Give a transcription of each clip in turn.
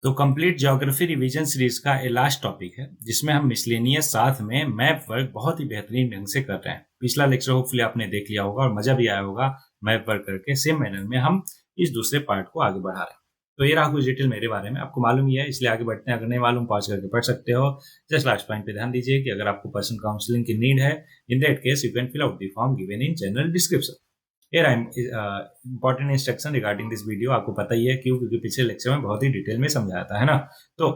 तो complete geography revision series का ये लास्ट टॉपिक है जिसमें हम मिसलेनियस साथ में मैप वर्क बहुत ही बेहतरीन ढंग से कर रहे हैं। पिछला लेक्चर होपफुली आपने देख लिया होगा और मजा भी आया होगा मैप वर्क करके। सेम मैनर में हम इस दूसरे पार्ट को आगे बढ़ा रहे हैं। तो ये रहा कुछ डिटेल मेरे बारे में, आपको मालूम ही है इसलिए आगे बढ़ते हैं। अगर नहीं मालूम पॉज करके पढ़ सकते हो। जस्ट लास्ट पॉइंट पे ध्यान दीजिए कि अगर आपको पर्सनल काउंसलिंग की नीड है, in that case you can fill out the form given in general description. Important instruction regarding this video आपको पता ही है क्यों, क्योंकि पिछले लेक्चर में बहुत ही डिटेल में समझाया था, है ना। तो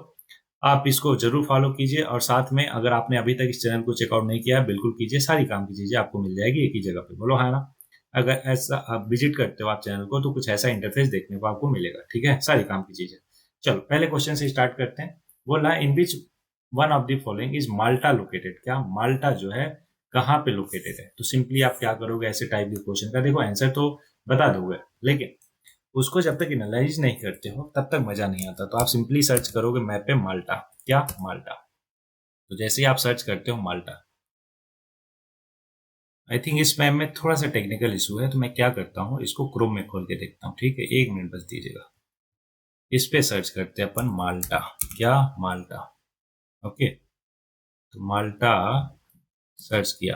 आप इसको जरूर फॉलो कीजिए और साथ में अगर आपने अभी तक इस चैनल को चेकआउट नहीं किया बिल्कुल कीजिए। सारी काम की चीजें आपको मिल जाएगी एक ही जगह पे, बोलो है ना। अगर ऐसा आप विजिट करते हो आप चैनल को तो कुछ ऐसा इंटरफेस देखने को आपको मिलेगा, ठीक है, सारी काम की चीजें। चलो पहले क्वेश्चन से स्टार्ट करते हैं। बोला in which one of the following is Malta located. क्या माल्टा जो है कहाँ पे लोकेटेड है? तो सिंपली आप क्या करोगे, ऐसे टाइप के क्वेश्चन का देखो आंसर तो बता दोगे, लेकिन उसको जब तक एनालाइज नहीं करते हो तब तक मजा नहीं आता। तो आप सिंपली सर्च करोगे मैप पे माल्टा। क्या? माल्टा। तो जैसे ही आप सर्च करते हो माल्टा, आई थिंक इस मैप में थोड़ा सा टेक्निकल इशू है, तो मैं क्या करता हूँ इसको क्रोम में खोल के देखता हूँ, ठीक है, 1 मिनट बस दीजिएगा। इस पे सर्च करते हैं अपन माल्टा। क्या? माल्टा। ओके, तो माल्टा सर्च किया,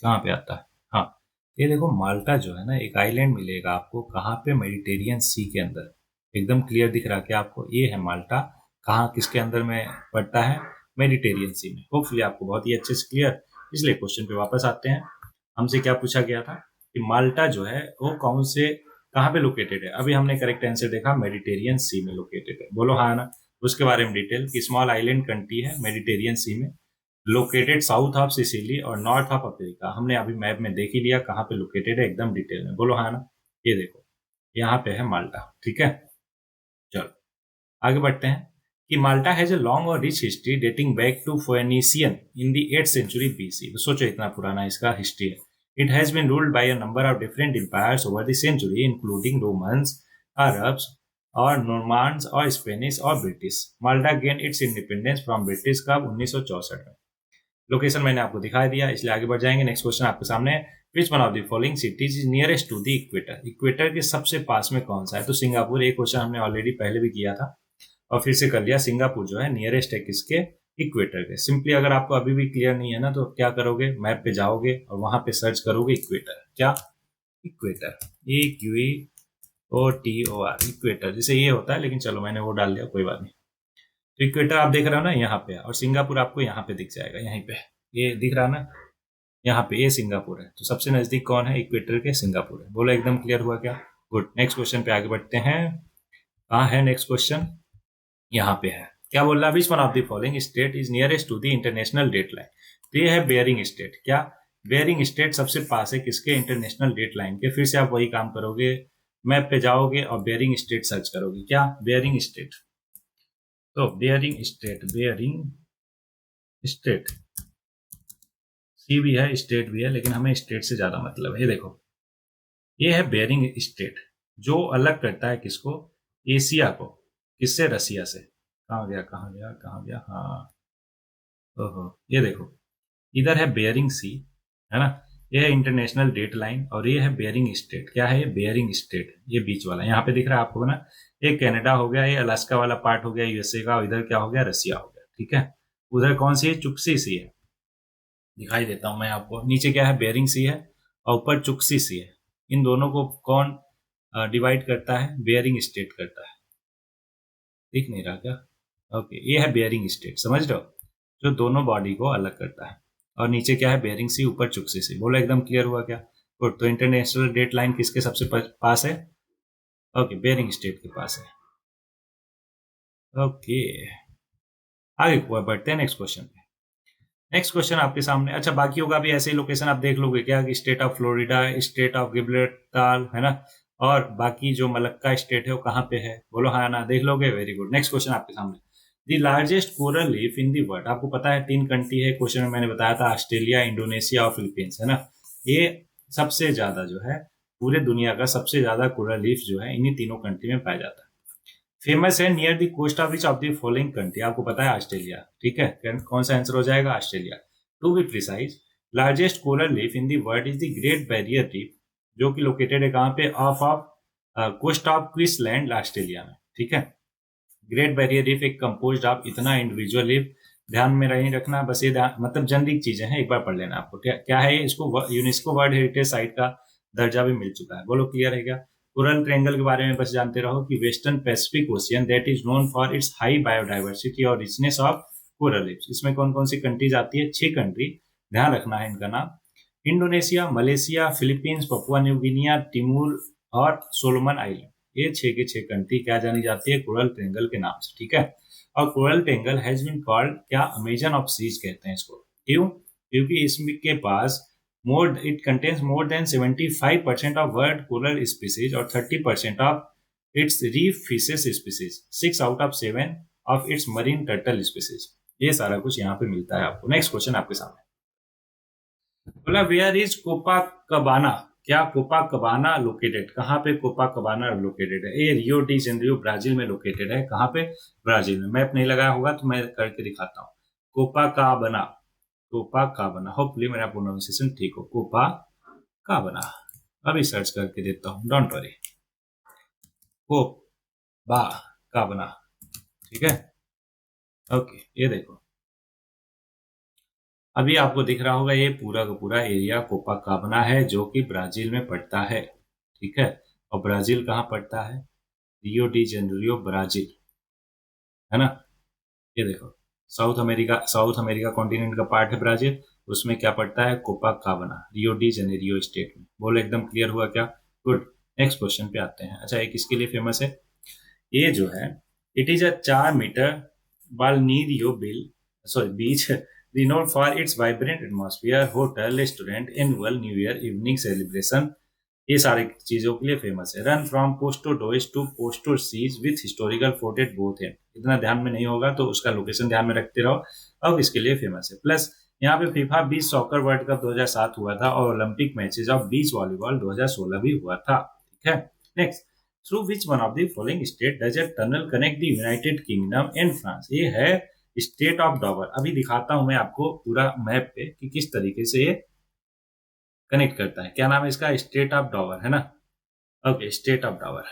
कहाँ पे आता है? हाँ, ये देखो माल्टा जो है ना, एक आइलैंड मिलेगा आपको। कहाँ पे? मेडिटेरियन सी के अंदर। एकदम क्लियर दिख रहा है क्या आपको? ये है माल्टा। कहाँ किसके अंदर में पड़ता है? मेडिटेरियन सी में। होपफुली आपको बहुत ही अच्छे से क्लियर। इसलिए क्वेश्चन पे वापस आते हैं। हमसे क्या पूछा गया था कि माल्टा जो है वो कौन से कहाँ पे लोकेटेड है? अभी हमने करेक्ट आंसर देखा, मेडिटेरियन सी में लोकेटेड है, बोलो हाँ ना। उसके बारे में डिटेल कि स्मॉल आइलैंड कंट्री है मेडिटेरियन सी में, लोकेटेड साउथ ऑफ सिसिली और नॉर्थ ऑफ अफ्रीका। हमने अभी मैप में देख ही लिया कहाँ पे लोकेटेड है एकदम डिटेल में, बोलो हाँ ना। ये देखो यहाँ पे है माल्टा, ठीक है। चलो आगे बढ़ते हैं कि माल्टा हैज ए लॉन्ग और rich history dating back to Phoenician in the 8th century BC। तो सोचो इतना पुराना इसका हिस्ट्री है। It has been ruled by a number of different empires over the century including Romans, Arabs और Normans और Spanish और British. Malta gain its independence from British कब? 1964 में। लोकेशन मैंने आपको दिखा दिया, इसलिए आगे बढ़ जाएंगे। नेक्स्ट क्वेश्चन आपके सामने, which one of the following cities is nearest to the equator. Equator के सबसे पास में कौन सा है? तो सिंगापुर। एक क्वेश्चन हमने ऑलरेडी पहले भी किया था और फिर से कर लिया। सिंगापुर जो है नियरेस्ट है किसके? इक्वेटर के। सिंपली अगर आपको अभी भी क्लियर नहीं है ना तो क्या करोगे, मैप पे जाओगे और वहां पे सर्च करोगे इक्वेटर। क्या? इक्वेटर। EQUOTOR, equator. जैसे ये होता है लेकिन चलो मैंने वो डाल दिया, कोई बात नहीं। तो इक्वेटर आप देख रहे हो ना यहाँ पे, और सिंगापुर आपको यहाँ पे दिख जाएगा, यहीं पे ये दिख रहा ना, यहाँ पे ये सिंगापुर है। तो सबसे नजदीक कौन है? इक्वेटर के सिंगापुर है। बोलो एकदम क्लियर हुआ क्या? गुड। नेक्स्ट क्वेश्चन पे आगे बढ़ते हैं। कहाँ है नेक्स्ट क्वेश्चन? यहाँ पे है। क्या बोल रहा है? Which one of the following state is nearest to the international date line. तो ये है बेयरिंग स्टेट। क्या? बेयरिंग स्टेट सबसे पास है किसके? इंटरनेशनल डेट लाइन के। फिर से आप वही काम करोगे, मैप पे जाओगे और बेयरिंग स्टेट सर्च करोगे। क्या? Bering state. तो बेयरिंग स्टेट, बेयरिंग स्टेट, सी भी है स्टेट भी है, लेकिन हमें स्टेट से ज्यादा मतलब है। ये देखो ये है बेयरिंग स्टेट, जो अलग करता है किसको? एशिया को। किससे? रसिया से। कहाँ गया कहाँ गया कहाँ गया? हाँ, ओहो, ये देखो इधर है बेयरिंग सी, है ना। ये है इंटरनेशनल डेट लाइन और ये है बेयरिंग स्टेट। क्या है ये? Bearing state. ये बीच वाला यहाँ पे दिख रहा है आपको ना, ये कनाडा हो गया, ये अलास्का वाला पार्ट हो गया यूएसए का, और इधर क्या हो गया? रसिया हो गया, ठीक है। उधर कौन सी है? चुक्सी सी है। दिखाई देता हूं मैं आपको। नीचे क्या है? बेयरिंग सी है और ऊपर चुक्सी सी है। इन दोनों को कौन डिवाइड करता है? बेयरिंग स्टेट करता है। दिख नहीं रहा क्या? ओके, ये है बेयरिंग स्टेट, समझ रहे हो, जो दोनों बॉडी को अलग करता है। और नीचे क्या है? बेयरिंग सी, ऊपर चुक्सी सी। बोलो एकदम क्लियर हुआ क्या? गुड। तो इंटरनेशनल डेट लाइन किसके सबसे पास है? ओके, बेयरिंग स्टेट के पास है। ओके, आगे बढ़ते हैं नेक्स्ट क्वेश्चन पे। नेक्स्ट क्वेश्चन आपके सामने, अच्छा बाकी होगा भी ऐसे ही लोकेशन आप देख लोगे क्या, कि state of Florida, state of Gibraltar, है ना, और बाकी जो मलक्का स्टेट है वो कहाँ पे है? बोलो हाँ ना, देख लोगे। Very good. नेक्स्ट क्वेश्चन आपके सामने, the largest coral reef in the world. आपको पता है 3 कंट्री है, क्वेश्चन में मैंने बताया था, ऑस्ट्रेलिया, इंडोनेशिया और फिलीपींस, है ना। ये सबसे ज्यादा जो है पूरे दुनिया का सबसे ज्यादा कोरल रीफ जो है इन्हीं तीनों कंट्री में पाया जाता है। फेमस है near the coast of which of the following country. आपको पता है ऑस्ट्रेलिया, ठीक है। कौन सा आंसर हो जाएगा? Australia. To be precise, largest coral reef in the world is the great barrier reef, जो कि लोकेटेड है कहाँ पे? Off coast of Queensland, Australia में, ठीक है। ग्रेट बैरियर रीफ एक कंपोज्ड ऑफ इतना इंडिविजुअल रीफ, ध्यान में नहीं रखना बस ये मतलब जनरिक चीजें हैं, एक बार पढ़ लेना आपको क्या है ये। इसको यूनेस्को वर्ल्ड हेरिटेज साइट का दर्जा भी मिल चुका है। बोलो क्लियर है क्या? कोरल ट्रायंगल के बारे में बस जानते रहो कि western Pacific ocean that is known for its high biodiversity और रिचनेस ऑफ कोरल रीफ्स। इसमें कौन कौन सी कंट्रीज आती है? 6 कंट्री, ध्यान रखना है इनका नाम। Indonesia, Malaysia, Philippines, Papua new Guinea, Timor और सोलोमन आइलैंड। ये 6 के 6 कंट्री क्या जानी जाती है? कोरल ट्रायंगल के नाम से, ठीक है। और coral triangle has been called क्या? अमेजन ऑफ सीज कहते हैं इसको। क्यों? क्योंकि इसके पास it contains more than 75% of world coral species और 30% of its reef fishes species, 6 out of 7 of its marine turtle species. ये सारा कुछ यहाँ पे मिलता है आपको। नेक्स्ट क्वेश्चन आपके सामने बोला वेयर इज कोपाकबाना? क्या कोपाकबाना लोकेटेड? कहाँ पे कोपाकबाना लोकेटेड है? ए रियो डी जेनेरियो ब्राजील में लोकेटेड है। कहाँ पे? ब्राजील में। मैप नहीं लगाया होगा तो मैं करके दिखाता हूँ। कोपाकाबना, कोपाकाबना, होपफुली मेरा प्रोनाउंसिएशन ठीक हो। कोपाकाबना, अभी सर्च करके देता हूँ, डोंट वरी। कोपाकाबना, ठीक है, ओके। ये देखो अभी आपको दिख रहा होगा, ये पूरा का पूरा एरिया कोपाकाबना है जो कि ब्राजील में पड़ता है, ठीक है। और ब्राजील कहाँ पड़ता है? रियो डी जेनेरियो ब्राजील, है ना। ये देखो साउथ अमेरिका कॉन्टिनेंट का पार्ट है ब्राजील, उसमें क्या पड़ता है? कोपाकाबना, रियो डी जेनेरियो स्टेट में। बोलो एकदम क्लियर हुआ क्या? गुड। नेक्स्ट क्वेश्चन पे आते हैं। अच्छा, एक इसके लिए फेमस है, ये जो है it is a 4 meter Balneario beach renowned for its vibrant atmosphere, hotel, restaurant, annual New Year evening celebration। ये सारी चीजों के लिए फेमस है। Run from Posto Dois to Posto Seis with historical fort at both end. इतना ध्यान में नहीं होगा तो उसका लोकेशन ध्यान में रखते रहो। अब इसके लिए फेमस है। प्लस यहाँ पे FIFA beach soccer world cup 2007 हुआ था और Olympic matches of beach volleyball 2016 भी हुआ था, ठीक है। Next, through which one of the following state does a tunnel connect the United kingdom and France? ये है स्टेट ऑफ डॉवर। अभी दिखाता हूं मैं आपको पूरा मैप पे कि किस तरीके से ये कनेक्ट करता है। क्या नाम है इसका? स्टेट ऑफ डॉवर, है ना। Okay, state of डॉवर,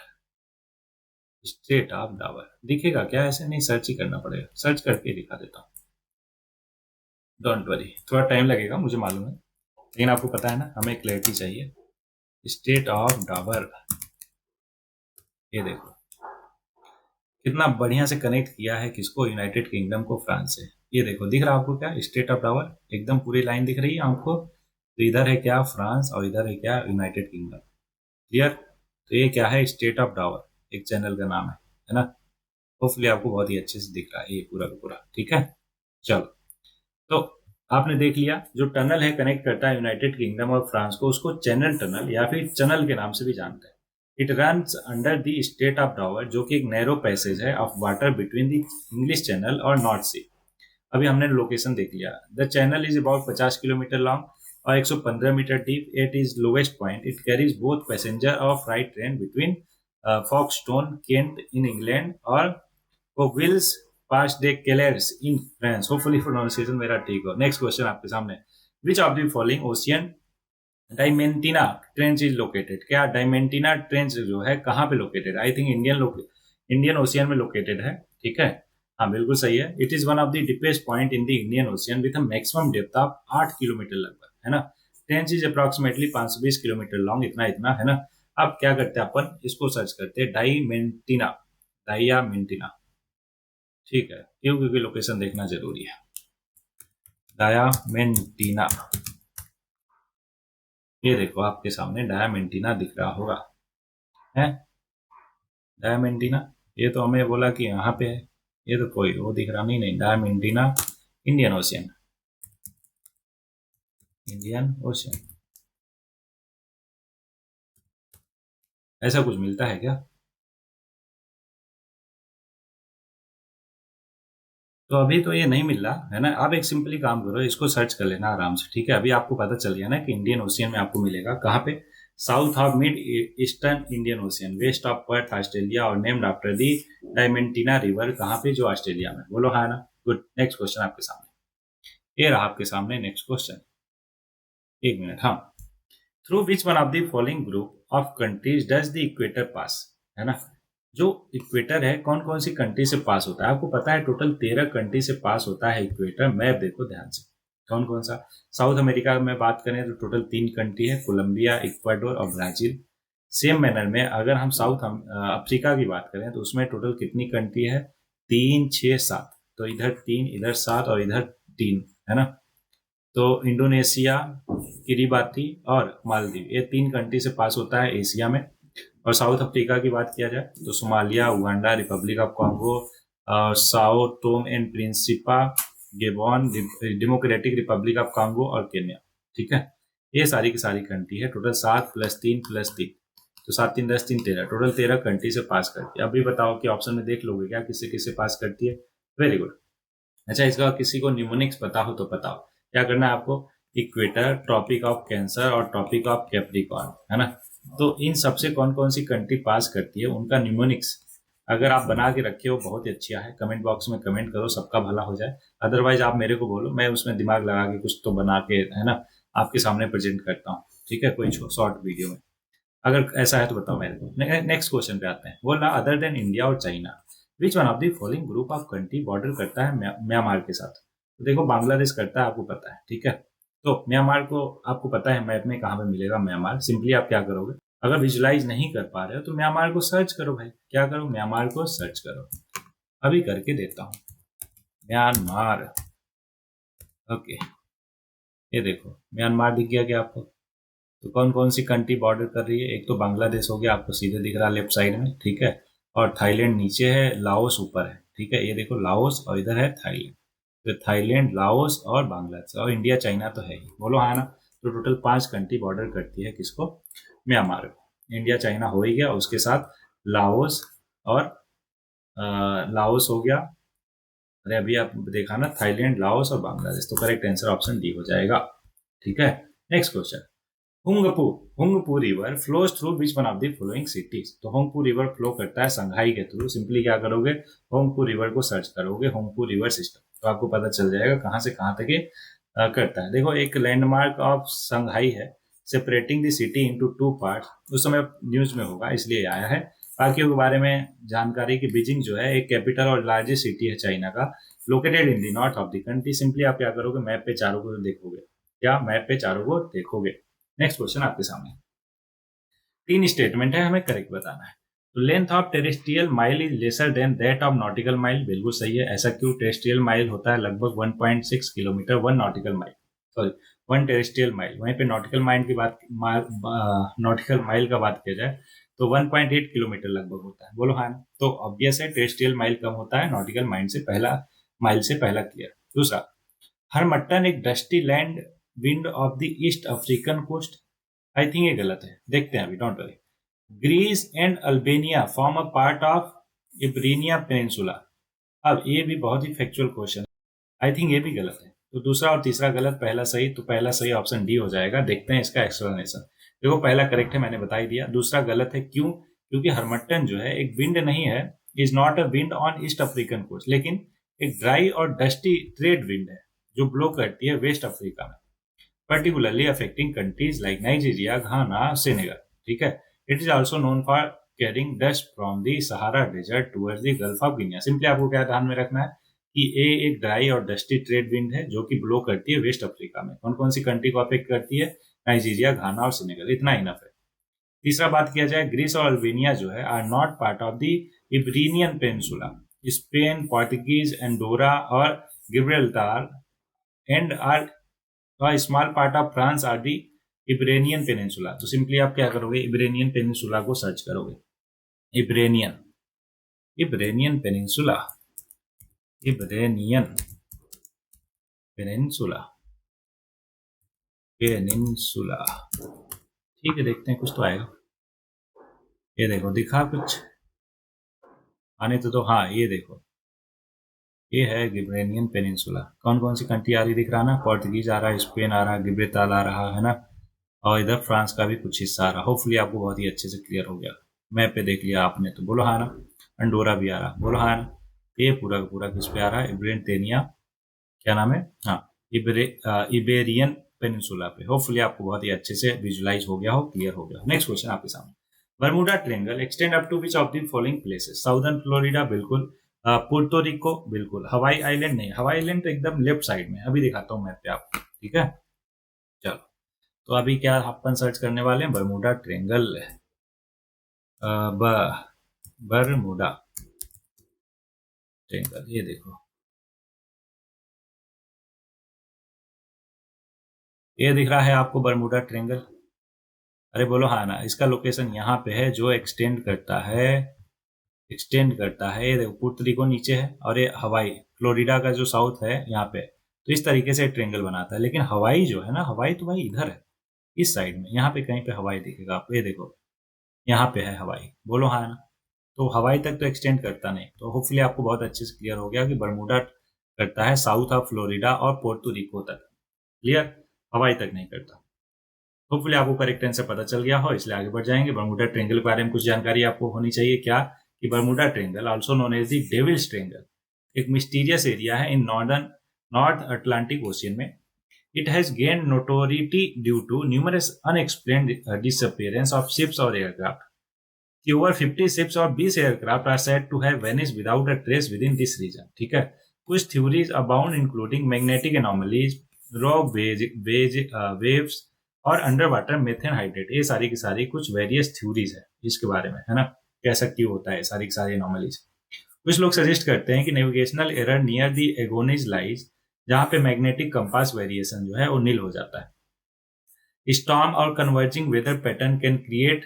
state of डॉवर दिखेगा क्या? ऐसे नहीं, सर्च ही करना पड़ेगा। सर्च करके दिखा देता हूँ, डोंट वरी। थोड़ा टाइम लगेगा मुझे मालूम है, लेकिन आपको पता है ना, हमें क्लैरिटी चाहिए। स्टेट ऑफ डॉवर, ये देखो कितना बढ़िया से कनेक्ट किया है किसको? यूनाइटेड किंगडम को फ्रांस से। ये देखो दिख रहा है आपको क्या? स्टेट ऑफ डॉवर, एकदम पूरी लाइन दिख रही है आपको। तो इधर है क्या? फ्रांस, और इधर है क्या? United kingdom. क्लियर? तो ये क्या है? स्टेट ऑफ डॉवर, एक चैनल का नाम है ना। होपफुली आपको बहुत ही अच्छे से दिख रहा है ये पूरा का पूरा, ठीक है। चलो, तो आपने देख लिया, जो टनल है कनेक्ट करता है यूनाइटेड किंगडम और फ्रांस को, उसको चैनल टनल या फिर चैनल के नाम से भी जानते हैं। It runs under the state of Dover, जो कि एक नैरो पैसेज है of water between the English Channel और नॉर्थ सी। अभी हमने लोकेशन देख लिया। The channel is about 50 kilometer long और 115 meter deep. At is lowest point. It carries both passenger और freight train between Folkestone Kent in England और विल्स Pas de Calais in France. Hopefully pronunciation मेरा ठीक हो। Next question आपके सामने, which of the following ocean Diamantina trench is located? क्या Diamantina trench जो है कहाँ पे located? I think Indian Ocean में लोकेटेड है, ठीक है। हाँ, बिल्कुल सही है। It is one of the deepest point in the Indian Ocean with a maximum depth of 8 kilometer लगभग, है ना। Trench is approximately 520 kilometer long, इतना इतना, है ना। अब क्या करते हैं अपन, इसको सर्च करते हैं, डायमेंटिना, डायमेंटिना, ठीक है। क्यों? क्योंकि लोकेशन देखना जरूरी है। डायमेंटिना, ये देखो आपके सामने डायमेंटिना दिख रहा होगा, है डायमेंटिना। ये तो हमें बोला कि यहाँ पे है, ये तो कोई वो दिख रहा नहीं। नहीं, डायमेंटिना इंडियन ओशियन, इंडियन ओशियन, ऐसा कुछ मिलता है क्या? तो अभी तो ये नहीं मिल रहा है ना। आप एक सिंपली काम करो, इसको सर्च कर लेना आराम से, ठीक है। अभी आपको पता चल गया ना कि इंडियन ओशियन में आपको मिलेगा कहाँ पे? South of mid eastern Indian ocean, west of Perth Australia और named after the Diamantina river. कहाँ पे? जो ऑस्ट्रेलिया में। बोलो हाँ ना। गुड। नेक्स्ट क्वेश्चन आपके सामने, ये रहा आपके सामने नेक्स्ट क्वेश्चन। एक मिनट, हाँ। Through which one of the following group of countries does the equator pass, है ना। जो इक्वेटर है कौन कौन सी कंट्री से पास होता है? आपको पता है टोटल 13 कंट्री से पास होता है इक्वेटर। मैप देखो ध्यान से, कौन कौन सा। साउथ अमेरिका में बात करें तो टोटल 3 कंट्री है, कोलंबिया, इक्वाडोर और ब्राजील। सेम मैनर में अगर हम साउथ अफ्रीका की बात करें तो उसमें टोटल कितनी कंट्री है? 3, 6, 7। तो इधर 3, इधर 7 और इधर 3, है ना। तो इंडोनेशिया, किरिबाती और मालदीव, ये 3 कंट्री से पास होता है एशिया में। और साउथ अफ्रीका की बात किया जाए तो Somalia, Uganda, Republic of Congo, Sao Tome and Principe, Gabon, Democratic Republic of Congo और केन्या। ठीक है, ये सारी की सारी कंट्री है। टोटल 7 + 3 + 3, तो 7, 3, 10, 3, 13, टोटल 13 कंट्री से पास करती है। अभी बताओ कि ऑप्शन में देख लोगे क्या किससे किससे पास करती है? Very good. अच्छा, इसका किसी को न्यूमोनिक्स पता हो तो बताओ। क्या करना है आपको? इक्वेटर, ट्रॉपिक ऑफ कैंसर और ट्रॉपिक ऑफ कैप्रिकॉर्न, है ना। तो इन सबसे कौन कौन सी कंट्री पास करती है उनका न्यूमोनिक्स अगर आप बना के रखे हो बहुत ही अच्छा है। कमेंट बॉक्स में कमेंट करो, सबका भला हो जाए। अदरवाइज आप मेरे को बोलो, मैं उसमें दिमाग लगा के कुछ तो बना के, है ना, आपके सामने प्रेजेंट करता हूँ। ठीक है, कोई शॉर्ट वीडियो में। अगर ऐसा है तो बताओ मेरे को। नेक्स्ट क्वेश्चन पे आते हैं। बोला अदर देन इंडिया और China which one of the following group of country border करता है म्यांमार के साथ? तो देखो बांग्लादेश करता है, आपको पता है। ठीक है, तो म्यांमार को आपको पता है मैप में कहाँ पे मिलेगा म्यांमार। सिंपली आप क्या करोगे, अगर विजुलाइज नहीं कर पा रहे हो तो म्यांमार को सर्च करो भाई। क्या करो? म्यांमार को सर्च करो। अभी करके देता हूँ म्यांमार। ओके, ये देखो म्यांमार दिख गया क्या आपको? तो कौन कौन सी कंट्री बॉर्डर कर रही है? एक तो बांग्लादेश हो गया, आपको सीधे दिख रहा लेफ्ट साइड में। ठीक है, और थाईलैंड नीचे है, लाओस ऊपर है। ठीक है, ये देखो लाओस और इधर है थाईलैंड। तो थाईलैंड, लाओस और बांग्लादेश और इंडिया चाइना तो है ही। बोलो हाँ ना। तो टोटल 5 कंट्री बॉर्डर करती है किसको? म्यांमार को। इंडिया चाइना हो ही गया, उसके साथ लाओस और लाओस हो गया। अरे अभी आप देखा ना, थाईलैंड, लाओस और बांग्लादेश। तो करेक्ट आंसर ऑप्शन डी हो जाएगा। ठीक है, next question. Huangpu Huangpu river flows through which one of the following cities? तो हुंगपू रिवर फ्लो करता है संघाई के थ्रू। सिंपली क्या करोगे, हुंगपू रिवर को सर्च करोगे, हुंगपू रिवर सिस्टम, तो आपको पता चल जाएगा कहाँ से कहाँ तक ये करता है। देखो एक लैंडमार्क ऑफ संघाई है separating the city into 2 parts. उस समय न्यूज में होगा इसलिए आया है। बाकी के बारे में जानकारी की बीजिंग जो है एक कैपिटल और लार्जेस्ट सिटी है चाइना का, located in the north of the country. Simply आप क्या करोगे, मैप पे चारों को देखोगे। क्या मैप पे चारों को देखोगे? नेक्स्ट क्वेश्चन आपके सामने। 3 स्टेटमेंट है, हमें करेक्ट बताना है। तो length of terrestrial mile is lesser than that of nautical mile. बिल्कुल सही है। ऐसा क्यों? टेरेस्ट्रियल माइल होता है लगभग 1.6 kilometre, 1 nautical mile, sorry 1 terrestrial mile. वहीं पे नॉटिकल माइल की बात, नॉटिकल माइल का बात किया जाए तो 1.8 किलोमीटर लगभग होता है। बोलो हाँ। तो ऑब्वियस है टेरेस्ट्रियल माइल कम होता है नॉटिकल माइल से पहला क्लियर। दूसरा, हरमट्टन एक dusty land wind of the East African coast. I think ये गलत है, देखते हैं अभी, don't worry. Greece and Albania form a part of Iberia peninsula. अब ये भी बहुत ही फैक्चुअल क्वेश्चन है, आई थिंक ये भी गलत है। तो दूसरा और तीसरा गलत, पहला सही। तो पहला सही ऑप्शन डी हो जाएगा। देखते हैं इसका एक्सप्लेनेशन। देखो पहला करेक्ट है, मैंने बता ही दिया। दूसरा गलत है, क्यों? क्योंकि हरमट्टन जो है एक विंड नहीं है, is not a wind on east African coast, लेकिन एक ड्राई और डस्टी ट्रेड विंड है जो ब्लो करती है वेस्ट अफ्रीका में, particularly affecting countries like Nigeria, Ghana, Senegal. ठीक है, it is also known for carrying dust from the Sahara Desert towards the Gulf of Guinea. Simply आपको क्या ध्यान में रखना है कि ये एक ड्राई और डस्टी ट्रेड विंड है जो कि ब्लो करती है वेस्ट अफ्रीका में। कौन कौन सी कंट्री को अफेक्ट करती है? नाइजीरिया, घाना और सेनेगल। इतना इनफ है। तीसरा बात किया जाए, ग्रीस और अल्बेनिया जो है are not part of the Iberian peninsula. Spain, Portuguese, Andorra और Gibraltar and are small part of France are the Iberian peninsula. तो सिंपली आप क्या करोगे, इब्रेनियन पेनिनसुला को सर्च करोगे। Iberian Iberian peninsula Iberian peninsula peninsula. ठीक है, देखते हैं कुछ तो आएगा। ये देखो, दिखा कुछ? आने तो हाँ, ये देखो, ये है गिब्रेनियन पेनिनसुला। कौन कौन सी कंट्री आ रही दिख रहा ना? पोर्तुगीज आ रहा है, स्पेन आ रहा है, गिब्राल्टार आ रहा है ना, और इधर फ्रांस का भी कुछ हिस्सा आ रहा। होपफुली आपको बहुत ही अच्छे से क्लियर हो गया। मैप पे देख लिया आपने तो बोलो हाँ ना। अंडोरा भी आ रहा, बोलो हाँ ना। ये पूरा का पूरा किस पे आ रहा है? इब्रेनिया, क्या नाम है? हाँ, इबेरियन पेनिनसुला पे। होपफुली आपको बहुत ही अच्छे से विजुलाइज हो गया हो, क्लियर हो गया हो। नेक्स्ट क्वेश्चन आपके सामने। Bermuda triangle extend up to which of the following places? Southern Florida बिल्कुल, पुर्तो रिको बिल्कुल, हवाई आइलैंड नहीं, हवाई आइलैंड तो एकदम लेफ्ट साइड में, अभी दिखाता हूँ मैप पे आपको, ठीक है। चलो, तो अभी क्या अपन सर्च करने वाले हैं? बर्मुडा ट्रेंगल, बर्मुडा ट्रेंगल, ये देखो, ये दिख रहा है आपको बर्मुडा ट्रेंगल? अरे बोलो हाँ ना। इसका लोकेशन यहाँ पे है, जो एक्सटेंड करता है, ये देखो पुर्तो रिको नीचे है और ये हवाई फ्लोरिडा का जो साउथ है यहाँ पे, तो इस तरीके से ट्रेंगल बनाता है। लेकिन हवाई जो है ना, हवाई तो भाई इधर है, इस साइड में, यहाँ पे कहीं पे हवाई दिखेगा आपको, ये देखो यहाँ पे है हवाई, बोलो हाँ ना। तो हवाई तक तो एक्सटेंड करता नहीं। तो होपफुली आपको बहुत अच्छे से क्लियर हो गया कि बर्मुडा करता है साउथ ऑफ फ्लोरिडा और पोर्टो रिको तक, क्लियर, हवाई तक नहीं करता। होपफुली आपको करेक्ट आंसर पता चल गया हो, इसलिए आगे बढ़ जाएंगे। बर्मुडा ट्रेंगल के बारे में कुछ जानकारी आपको होनी चाहिए क्या, कि Bermuda triangle also known as the devil's triangle एक मिस्टीरियस एरिया है इन नॉर्थ अटलांटिक ओशियन में। It has gained notoriety due to numerous unexplained disappearance of ships और एयरक्राफ्ट, कि ओवर 50 शिप्स और 20 aircraft are said to have vanished without a trace within this region, ठीक है। कुछ theories abound including magnetic anomalies, rock waves और under water methane hydrate, ये सारी की सारी कुछ वेरियस थ्योरीज है इसके बारे में, है ना, कैसा क्यों होता है सारी की सारी एनोमलीज। कुछ लोग सजेस्ट करते हैं कि navigational error near the agonic line, जहां पे मैग्नेटिक कंपास वेरिएशन जो है वो नील हो जाता है। स्टॉर्म और converging weather pattern can create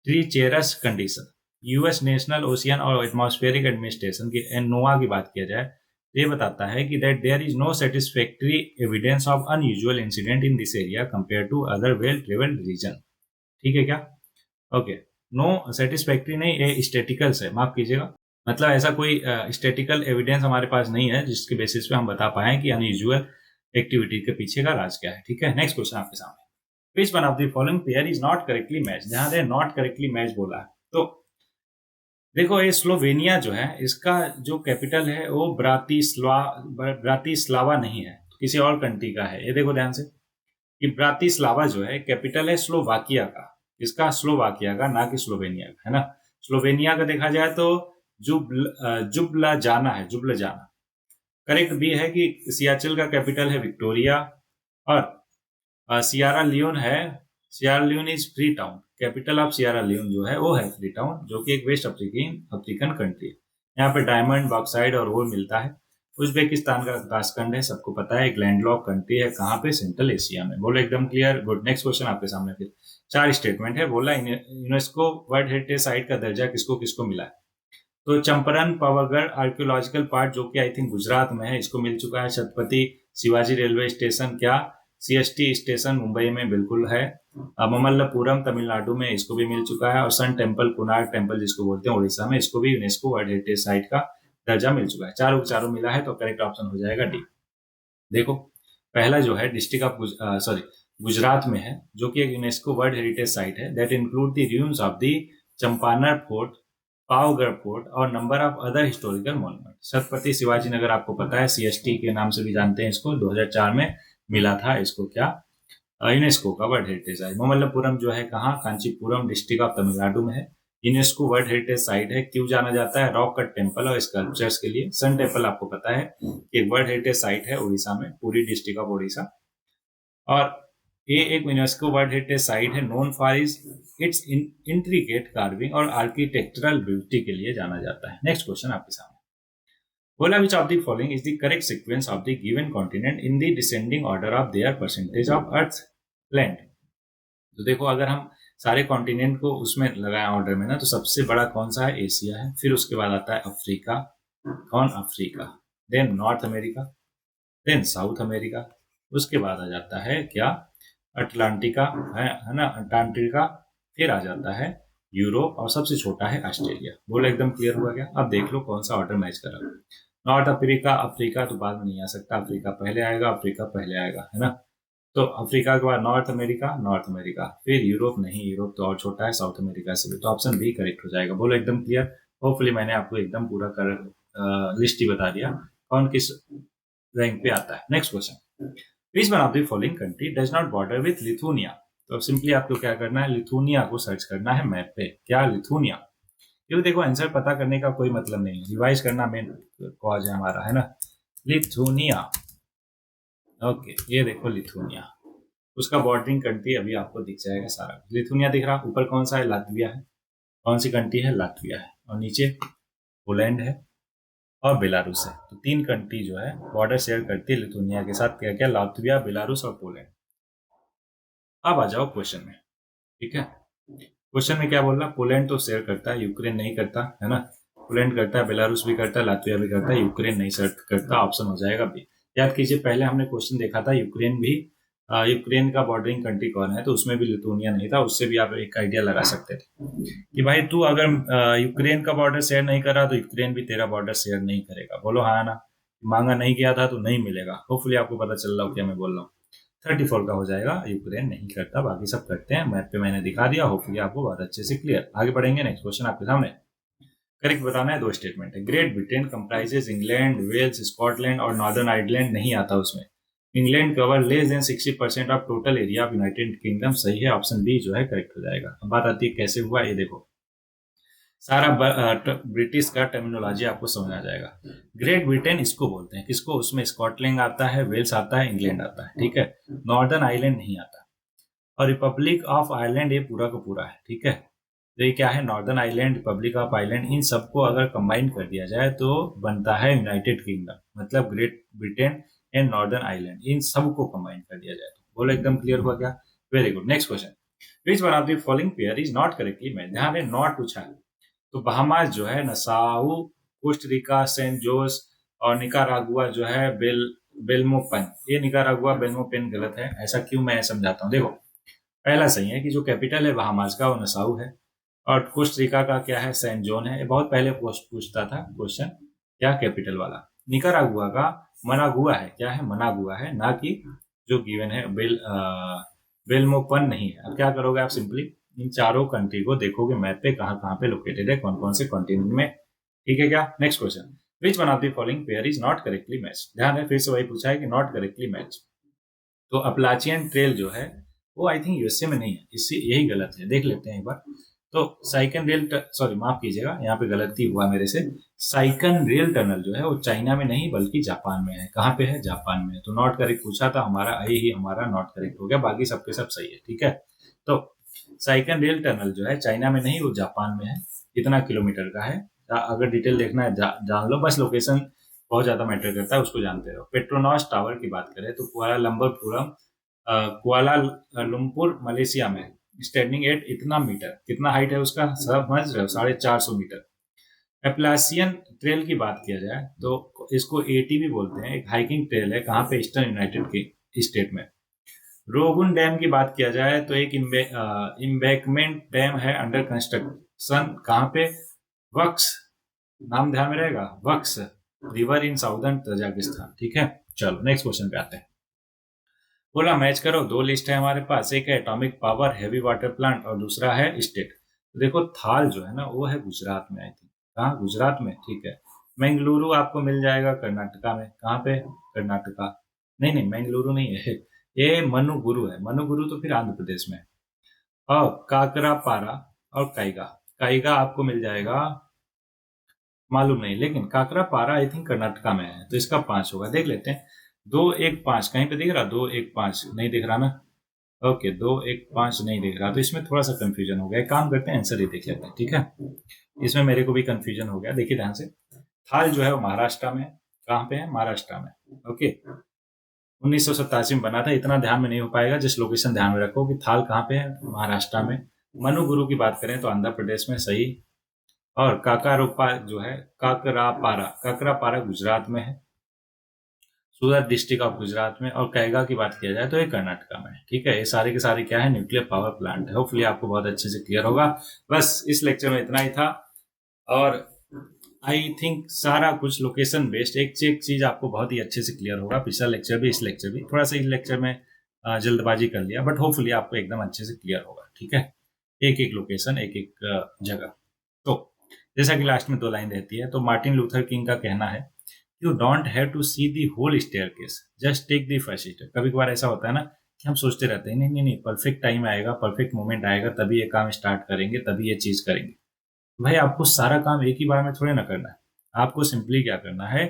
treacherous condition. US National Ocean और एटमॉस्फेरिक एडमिनिस्ट्रेशन की नोआ की बात किया जाए, ये बताता है कि that there is no satisfactory evidence of unusual incident in this area compare to other well travelled region, ठीक है क्या? ओके, नो सेटिस्फैक्ट्री नहीं, ये स्टेटिकल्स है, माफ कीजिएगा, मतलब ऐसा कोई स्टेटिकल एविडेंस हमारे पास नहीं है जिसके बेसिस पे हम बता पाए कि अनयूजुअल एक्टिविटी के पीछे का राज क्या है, ठीक है। नेक्स्ट क्वेश्चन आपके सामने, which one of the following pair is not correctly match? जहां पे नॉट करेक्टली मैच बोला है, तो देखो ये स्लोवेनिया जो है, इसका जो कैपिटल है वो ब्रातिस्लावा नहीं है, किसी और कंट्री का है। ये देखो ध्यान से कि ब्रातिस्लावा जो है कैपिटल है स्लोवाकिया का, इसका स्लोवाकिया का, ना कि स्लोवेनिया का, है ना। स्लोवेनिया का देखा जाए तो जुब्लजाना है, जुब्लजाना करेक्ट भी है, कि सियाचिल का कैपिटल है विक्टोरिया, और सियारा लियोन है, Sierra Leone is Freetown, capital of Sierra Leone जो है वो है फ्री टाउन, जो कि एक वेस्ट अफ्रीकन कंट्री है। यहाँ पे डायमंड, बॉक्साइड और ओर मिलता है। उज्बेकिस्तान का ताशकंद है, सबको पता है, एक लैंडलॉक कंट्री है, कहाँ पे? सेंट्रल एशिया में। बोलो एकदम क्लियर, गुड। नेक्स्ट क्वेश्चन आपके सामने फिर 4 स्टेटमेंट है। बोला यूनेस्को वर्ल्ड हेरिटेज साइट का दर्जा किसको किसको मिला है? तो चंपारण पावागढ़ आर्कियोलॉजिकल पार्क, जो कि आई थिंक गुजरात में है, इसको मिल चुका है। छत्रपति शिवाजी रेलवे स्टेशन, क्या सीएसटी स्टेशन मुंबई में बिल्कुल है। ममल्लपुरम तमिलनाडु में, इसको भी मिल चुका है। और सन टेम्पल, कोणार्क टेम्पल जिसको बोलते हैं उड़ीसा में, इसको भी यूनेस्को वर्ल्ड हेरिटेज साइट का दर्जा मिल चुका है। चारों चारों मिला है, तो करेक्ट ऑप्शन हो जाएगा डी। देखो पहला जो है डिस्ट्रिक्ट ऑफ गुजरात में है, जो कि एक यूनेस्को वर्ल्ड हेरिटेज साइट है, that include the ruins of the Champaran fort, Pavagadh fort और number of other historical monument. Chhatrapati Shivaji Nagar आपको पता है, सीएसटी के नाम से भी जानते हैं इसको, 2004 में मिला था इसको क्या, यूनेस्को का वर्ल्ड हेरिटेज साइट। ममल्लपुरम जो है कहाँ? कांचीपुरम डिस्ट्रिक्ट ऑफ तमिलनाडु में है। यूनेस्को वर्ल्ड हेरिटेज साइट है, क्यों जाना जाता है? रॉक कट टेम्पल और स्कल्पचर्स के लिए। सन टेम्पल आपको पता है कि वर्ल्ड हेरिटेज साइट है उड़ीसा में, पूरी डिस्ट्रिक्ट ऑफ उड़ीसा। और ये एक यूनेस्को वर्ल्ड हेरिटेज साइट है, known for its intricate carving और आर्किटेक्चरल ब्यूटी के लिए जाना जाता है। नेक्स्ट क्वेश्चन आपके सामने, बोला विच of the following is the correct sequence of the given continent in the descending order of their percentage of earth land. तो देखो अगर हम सारे कॉन्टिनेंट को उसमें लगाए ऑर्डर में ना, तो सबसे बड़ा कौन सा है? एशिया है। फिर उसके बाद आता है अफ्रीका, कौन? Africa. Then North America, then South America, उसके बाद आ जाता है क्या? अटलांटिका है ना, अंटार्कटिका। फिर आ जाता है यूरोप, और सबसे छोटा है ऑस्ट्रेलिया। बोलो एकदम क्लियर हुआ क्या? अब देख लो कौन सा ऑर्डर मैच कर रहा है। नॉर्थ अफ्रीका, अफ्रीका तो बाद में नहीं आ सकता, अफ्रीका पहले आएगा, अफ्रीका पहले आएगा, है ना। तो अफ्रीका के बाद नॉर्थ अमेरिका, नॉर्थ अमेरिका, फिर यूरोप, नहीं यूरोप तो और छोटा है साउथ अमेरिका से भी, तो ऑप्शन बी करेक्ट हो जाएगा। बोलो एकदम क्लियर। होपफुली मैंने आपको एकदम पूरा कर लिस्ट ही बता दिया कौन किस रैंक पे आता है। Next question, which one of the following country does not border with Lithuania? तो सिंपली आपको क्या करना है, लिथुनिया को सर्च करना है मैप पे। क्या? लिथुनिया। क्योंकि देखो आंसर पता करने का कोई मतलब नहीं है, रिवाइज करना मेन कॉज है हमारा, है ना। लिथुनिया। ओके, ये देखो लिथुनिया, उसका बॉर्डरिंग कंट्री अभी आपको दिख जाएगा सारा। लिथुनिया दिख रहा, ऊपर कौन सा है? लातविया है। कौन सी कंट्री है? लातविया है। और नीचे पोलैंड है और बेलारूस है। तो 3 कंट्री जो है बॉर्डर शेयर करती है लिथुनिया के साथ। क्या क्या? लातविया, बेलारूस और पोलैंड। अब आ जाओ क्वेश्चन में, ठीक है। क्वेश्चन में क्या बोल रहा? पोलैंड तो शेयर करता है, यूक्रेन नहीं करता, है ना। पोलैंड करता है, बेलारूस भी करता है, लातविया भी करता है, यूक्रेन नहीं शेयर करता। ऑप्शन हो जाएगा बी। याद कीजिए पहले हमने क्वेश्चन देखा था यूक्रेन भी, यूक्रेन का बॉर्डरिंग कंट्री कौन है, तो उसमें भी लिथुनिया नहीं था। उससे भी आप एक आइडिया लगा सकते थे कि भाई तू अगर यूक्रेन का बॉर्डर शेयर नहीं कर रहा तो यूक्रेन भी तेरा बॉर्डर शेयर नहीं करेगा। बोलो हाँ ना। मांगा नहीं गया था तो नहीं मिलेगा। होपफुली आपको पता चल रहा हो क्या मैं बोल रहा हूँ। 34 का हो जाएगा, यूक्रेन नहीं करता, बाकी सब करते हैं। मैप पे मैंने दिखा दिया, होपफुली आपको बहुत अच्छे से क्लियर। आगे बढ़ेंगे, नेक्स्ट क्वेश्चन आपके सामने। करेक्ट बताना है, 2 स्टेटमेंट है। Great Britain comprises England, Wales, Scotland और नॉर्दर्न आयरलैंड नहीं आता उसमें। England cover less than 60% of total area of United Kingdom. सही है, ऑप्शन बी जो है करेक्ट हो जाएगा। अब बात आती है कैसे हुआ, ये देखो सारा ब्रिटिश का टर्मिनोलॉजी आपको समझ आ जाएगा। ग्रेट ब्रिटेन इसको बोलते हैं, किसको? उसमें स्कॉटलैंड आता है, वेल्स आता है, इंग्लैंड आता है, ठीक है। नॉर्दर्न आइलैंड नहीं आता। और रिपब्लिक ऑफ आयरलैंड ये पूरा का पूरा है, ठीक है। तो ये क्या है? Northern island, Republic of Ireland, इन सबको अगर कंबाइन कर दिया जाए तो बनता है यूनाइटेड किंगडम। मतलब Great Britain and northern island, इन सबको कंबाइन कर दिया जाए तो। बोलो एकदम क्लियर हुआ क्या? Very good. Next question, which one of the following pair is not correctly match. ध्यान में नॉट पूछा है, तो बहामास जो है, नसाउ, कोस्टरिका, सेंट जोस और निकारागुआ जो है बेल्मोपेन। ये निकारागुआ बेल्मोपेन गलत है। ऐसा क्यों, मैं समझाता हूँ। देखो पहला सही है कि जो कैपिटल है बहामास का वो नसाउ है, और कोस्टरिका का क्या है? सेंट जोन है। ये बहुत पहले पूछता था क्वेश्चन, क्या कैपिटल वाला। निकारागुआ का मनागुआ है। क्या है? मनागुआ है, ना कि जो गिवन है बेल्मोपन नहीं है। अब क्या करोगे आप? सिंपली इन चारों कंट्री को देखोगे मैप पे, कहाँ कहाँ पे लोकेटेड है, कौन कौन से कॉन्टिनेंट में, ठीक है क्या। Next question, which one of the following pair is not correctly match. ध्यान है, फिर से वही पूछा है कि नॉट करेक्टली मैच। तो अपलाचियन ट्रेल जो है वो आई थिंक यूएसए में नहीं है, इससे यही गलत है। देख लेते हैं एक बार। तो साइकन रेल, सॉरी माफ कीजिएगा, यहाँ पे गलती हुआ मेरे से। साइकन रेल टनल जो है वो चाइना में नहीं बल्कि जापान में है। कहाँ पे है? जापान में है। तो नॉट करेक्ट पूछा था हमारा, आई ही हमारा नॉट करेक्ट हो गया, बाकी सबके सब सही है, ठीक है। तो साइकन रेल टनल जो है चाइना में नहीं, वो जापान में है। कितना किलोमीटर का है? अगर डिटेल देखना है जान लो, बस लोकेशन बहुत ज्यादा मैटर करता है, उसको जानते रहो। पेट्रोनॉस टावर की बात करें तो कुआलालंपुर मलेशिया में स्टैंडिंग एट इतना मीटर। कितना हाइट है उसका? समझ रहे हो? 450 मीटर। एप्लासियन ट्रेल की बात किया जाए तो इसको एटी भी बोलते हैं, एक हाइकिंग ट्रेल है। कहाँ पे? ईस्टर्न यूनाइटेड के स्टेट में। रोगुन डैम की बात किया जाए तो एक इम्बैकमेंट डैम है अंडर कंस्ट्रक्शन। कहाँ पे? वक्स, नाम ध्यान में रहेगा, works river in southern Tajikistan, ठीक है। चलो नेक्स्ट क्वेश्चन पे आते हैं। बोला मैच करो, 2 लिस्ट है हमारे पास, एक है atomic power heavy water plant और दूसरा है स्टेट। तो देखो थाल जो है ना वो है गुजरात में, आई थिंक। कहाँ? गुजरात में, ठीक है। मंगलुरु आपको मिल जाएगा कर्नाटका में। कहाँ पे? कर्नाटका। नहीं नहीं, मंगलुरु नहीं है, ये मनुगुरु है। मनुगुरु तो फिर आंध्र प्रदेश में। और काकरापारा और काइगा, काइगा आपको मिल जाएगा, मालूम नहीं, लेकिन काकरापारा आई थिंक कर्नाटका में है। तो इसका 5 होगा, देख लेते हैं। 215 कहीं पे दिख रहा? 215 नहीं दिख रहा ना। ओके, 215 नहीं दिख रहा, तो इसमें थोड़ा सा कंफ्यूजन हो गया। एक काम करते हैं, आंसर ही देख लेते हैं, ठीक है। इसमें मेरे को भी कंफ्यूजन हो गया, देखिए ध्यान से। थाल जो है वो महाराष्ट्र में। कहाँ पे है? महाराष्ट्र में। ओके, 1987 में बना था। इतना ध्यान में नहीं हो पाएगा, जिस लोकेशन ध्यान में रखो कि थाल कहाँ पे है? महाराष्ट्र में। मनुगुरु की बात करें तो आंध्र प्रदेश में, सही। और काकारोपा जो है, काकरापारा गुजरात में है, सूरत डिस्ट्रिक्ट ऑफ गुजरात में। और कैगा की बात किया जाए तो ये कर्नाटका में है, ठीक है। ये सारे के सारे क्या है? न्यूक्लियर पावर प्लांट है। होपफुली आपको बहुत अच्छे से क्लियर होगा। बस इस लेक्चर में इतना ही था, और आई थिंक सारा कुछ लोकेशन बेस्ड एक चीज आपको बहुत ही अच्छे से क्लियर होगा। पिछला लेक्चर भी, इस लेक्चर भी, थोड़ा सा इस लेक्चर में जल्दबाजी कर लिया, बट होपफुली आपको एकदम अच्छे से क्लियर होगा, ठीक है। एक एक लोकेशन, एक एक जगह। तो जैसा कि लास्ट में 2 लाइन रहती है, तो मार्टिन लूथर किंग का कहना है, you don't have to see the whole staircase, just take the first step. कभी कभार ऐसा होता है ना हम सोचते रहते हैं नहीं नहीं नहीं, परफेक्ट टाइम आएगा, परफेक्ट मोमेंट आएगा, तभी ये काम स्टार्ट करेंगे, तभी ये चीज़ करेंगे। भाई आपको सारा काम एक ही बार में थोड़े ना करना है। आपको सिंपली क्या करना है,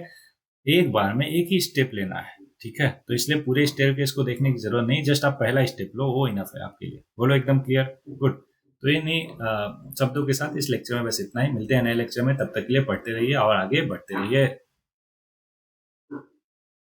एक बार में एक ही स्टेप लेना है, ठीक है। तो इसलिए पूरे स्टेयरकेस को देखने की जरूरत नहीं, जस्ट आप पहला स्टेप लो, वो इनफ है आपके लिए। बोलो एकदम क्लियर, गुड। तो इन्हीं शब्दों के साथ इस लेक्चर में बस इतना ही। मिलते हैं नए लेक्चर में, तब तक के लिए पढ़ते रहिए और आगे बढ़ते रहिए।